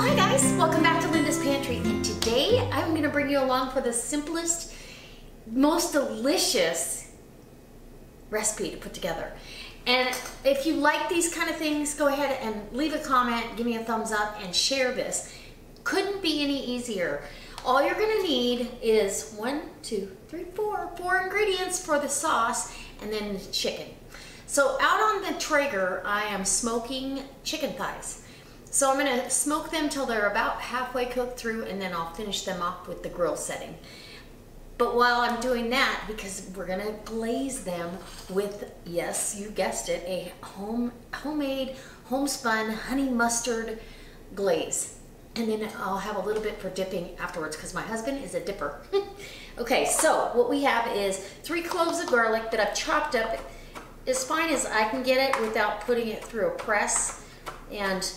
Well, hi guys, welcome back to Linda's Pantry, and today I'm going to bring you along for the simplest, most delicious recipe to put together. And if you like these kind of things, go ahead and leave a comment, give me a thumbs up, and share this. Couldn't be any easier. All you're going to need is 4 ingredients for the sauce, and then the chicken. So out on the Traeger, I am smoking chicken thighs. So I'm going to smoke them till they're about halfway cooked through, and then I'll finish them off with the grill setting. But while I'm doing that, because we're going to glaze them with, yes, you guessed it, a homemade, homespun honey mustard glaze. And then I'll have a little bit for dipping afterwards because my husband is a dipper. Okay, so what we have is 3 cloves of garlic that I've chopped up as fine as I can get it without putting it through a press, and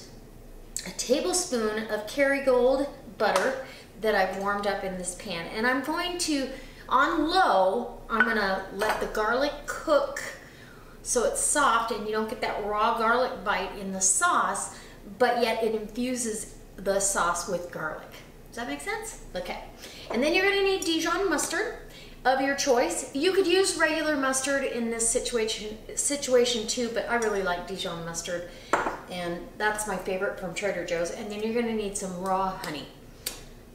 a tablespoon of Kerrygold butter that I've warmed up in this pan. And I'm going to, on low, I'm gonna let the garlic cook so it's soft and you don't get that raw garlic bite in the sauce, but yet it infuses the sauce with garlic. Does that make sense? Okay. And then you're gonna need Dijon mustard of your choice. You could use regular mustard in this situation too, but I really like Dijon mustard, and that's my favorite from Trader Joe's. And then you're gonna need some raw honey.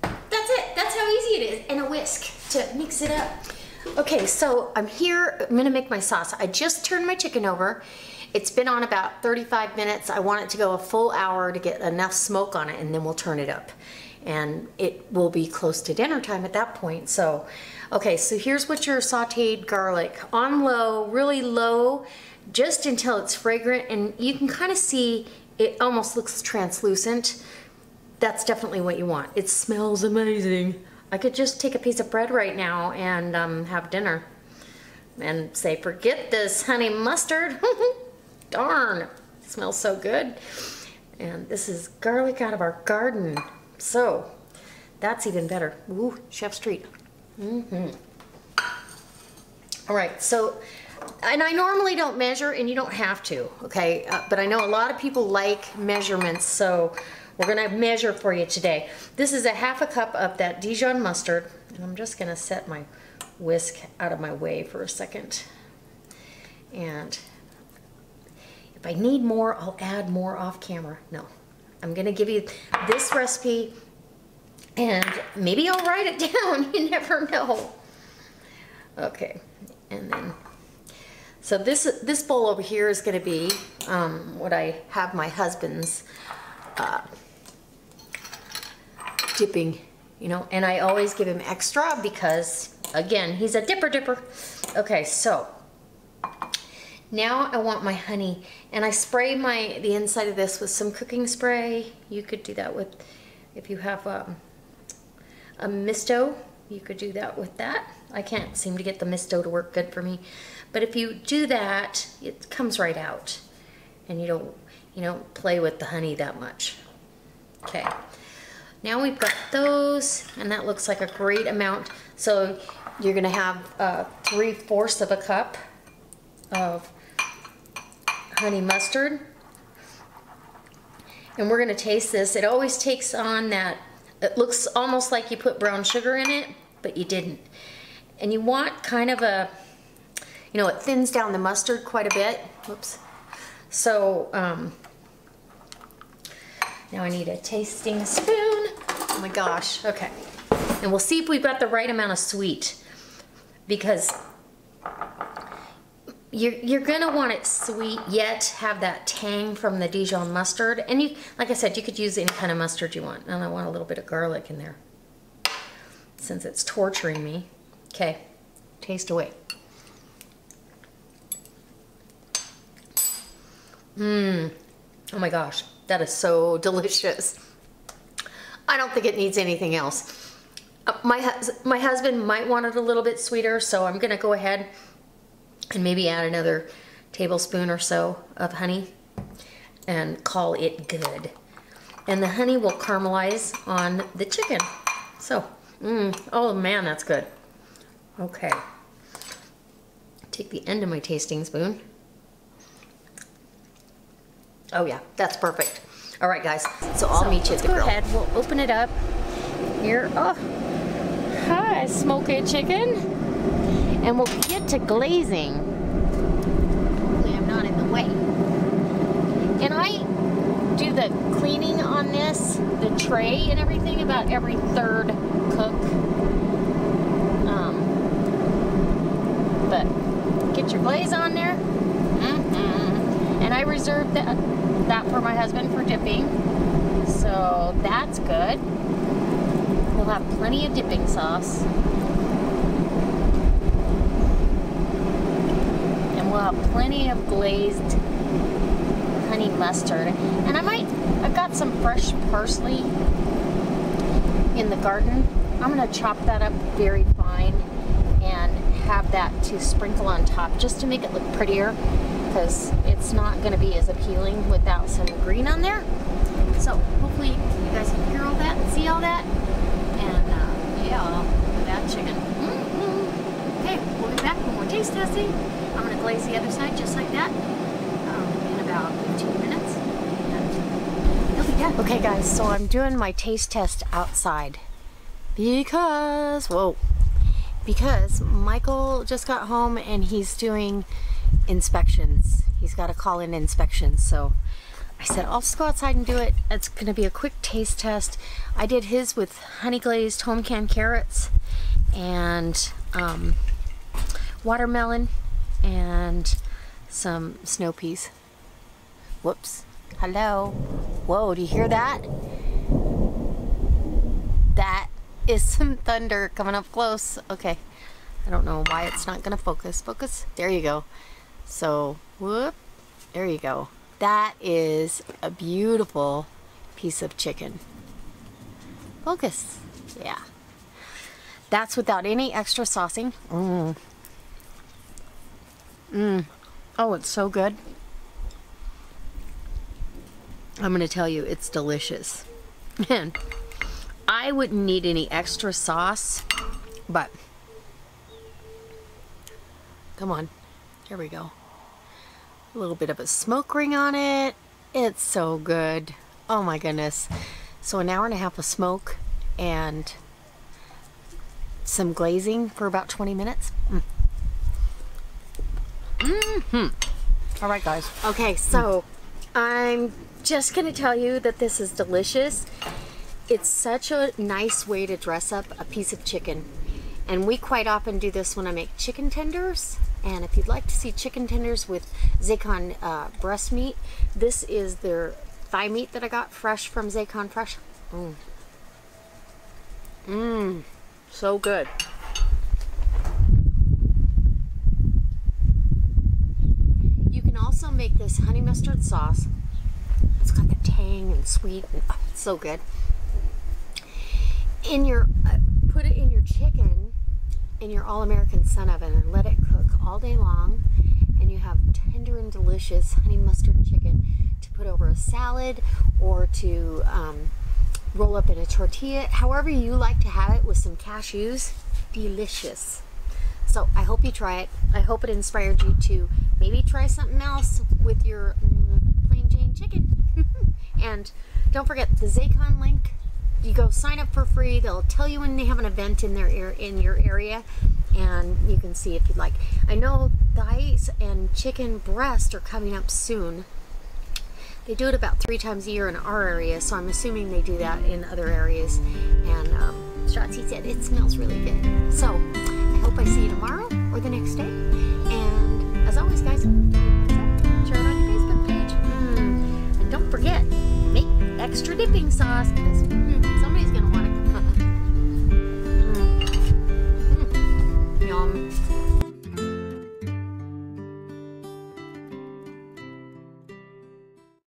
That's it. That's how easy it is. And a whisk to mix it up. Okay, so I'm gonna make my sauce. I just turned my chicken over. It's been on about 35 minutes. I want it to go a full hour to get enough smoke on it, and then we'll turn it up. And it will be close to dinner time at that point. So, okay, so here's what your sauteed garlic, on low, really low, just until it's fragrant, and you can kind of see it almost looks translucent. That's definitely what you want. It smells amazing. I could just take a piece of bread right now and have dinner and say, forget this honey mustard. Darn, it smells so good. And this is garlic out of our garden. So that's even better. Ooh, Chef's treat. All right, so, and I normally don't measure, and you don't have to, okay? But I know a lot of people like measurements, so we're gonna measure for you today. This is a ½ cup of that Dijon mustard, and I'm just gonna set my whisk out of my way for a second. And if I need more, I'll add more off camera. No, I'm gonna give you this recipe, and maybe I'll write it down. You never know. Okay, and then, so this bowl over here is gonna be what I have my husband's dipping, you know, and I always give him extra because, again, he's a dipper. Okay, so now I want my honey, and I spray the inside of this with some cooking spray. You could do that with, if you have a misto, you could do that with that. I can't seem to get the misto to work good for me, but if you do that, it comes right out, and you don't play with the honey that much. Okay, now we've got those, and that looks like a great amount. So you're gonna have 3/4 of a cup of honey mustard, and we're gonna taste this. It always takes on that, it looks almost like you put brown sugar in it, but you didn't. And you want kind of a, you know, it thins down the mustard quite a bit. Whoops. So now I need a tasting spoon. Oh my gosh, okay. And we'll see if we've got the right amount of sweet, because you're gonna want it sweet yet have that tang from the Dijon mustard. And you, like I said, you could use any kind of mustard you want. And I want a little bit of garlic in there since it's torturing me. Okay, taste away. Oh my gosh, that is so delicious. I don't think it needs anything else. My husband might want it a little bit sweeter, so I'm gonna go ahead and maybe add another tablespoon or so of honey and call it good. And the honey will caramelize on the chicken. So, oh man, that's good. Okay, take the end of my tasting spoon. Oh yeah, that's perfect. All right, guys. So I'll meet you at the grill. Go ahead. We'll open it up. Here. Oh, hi, smoky chicken. And we'll get to glazing. Hopefully, I'm not in the way. And I do the cleaning on this, the tray and everything, about every third cook. But get your glaze on there. And I reserved that for my husband for dipping. So that's good. We'll have plenty of dipping sauce. And we'll have plenty of glazed honey mustard. And I've got some fresh parsley in the garden. I'm gonna chop that up very fine and have that to sprinkle on top just to make it look prettier, because it's not gonna be as appealing without some green on there. So hopefully you guys can hear all that and see all that. And yeah, look at that chicken. Okay, we'll be back when we're taste testing. I'm gonna glaze the other side just like that in about 15 minutes. And it'll be done. Okay guys, so I'm doing my taste test outside because Michael just got home and he's doing inspections. He's got to call in inspections. So I said, I'll just go outside and do it. It's going to be a quick taste test. I did his with honey glazed home canned carrots and watermelon and some snow peas. Whoops. Hello. Whoa, do you hear that? That is some thunder coming up close. Okay. I don't know why it's not going to focus. Focus. There you go. So, whoop. There you go. That is a beautiful piece of chicken. Focus. Yeah. That's without any extra saucing. Oh, it's so good. I'm going to tell you, it's delicious. Man, I wouldn't need any extra sauce, but come on. Here we go. A little bit of a smoke ring on it. It's so good. Oh my goodness. So an hour and a half of smoke and some glazing for about 20 minutes. All right, guys. Okay, so I'm just gonna tell you that this is delicious. It's such a nice way to dress up a piece of chicken. And we quite often do this when I make chicken tenders. And if you'd like to see chicken tenders with Zaycon breast meat, this is their thigh meat that I got fresh from Zaycon Fresh. So good. You can also make this honey mustard sauce. It's got the tang and sweet, and it's so good. In your put it in your chicken in your all-American sun oven and let it cook all day long, and you have tender and delicious honey mustard chicken to put over a salad or to roll up in a tortilla, however you like to have it, with some cashews. Delicious. So I hope you try it. I hope it inspired you to maybe try something else with your plain Jane chicken. And don't forget the Zaycon link. You go sign up for free. They'll tell you when they have an event in your area, and you can see if you'd like. I know thighs and chicken breast are coming up soon. They do it about 3 times a year in our area, so I'm assuming they do that in other areas. And Shotzi said it smells really good. So I hope I see you tomorrow or the next day. And as always, guys, share it on your Facebook page. And don't forget, make extra dipping sauce because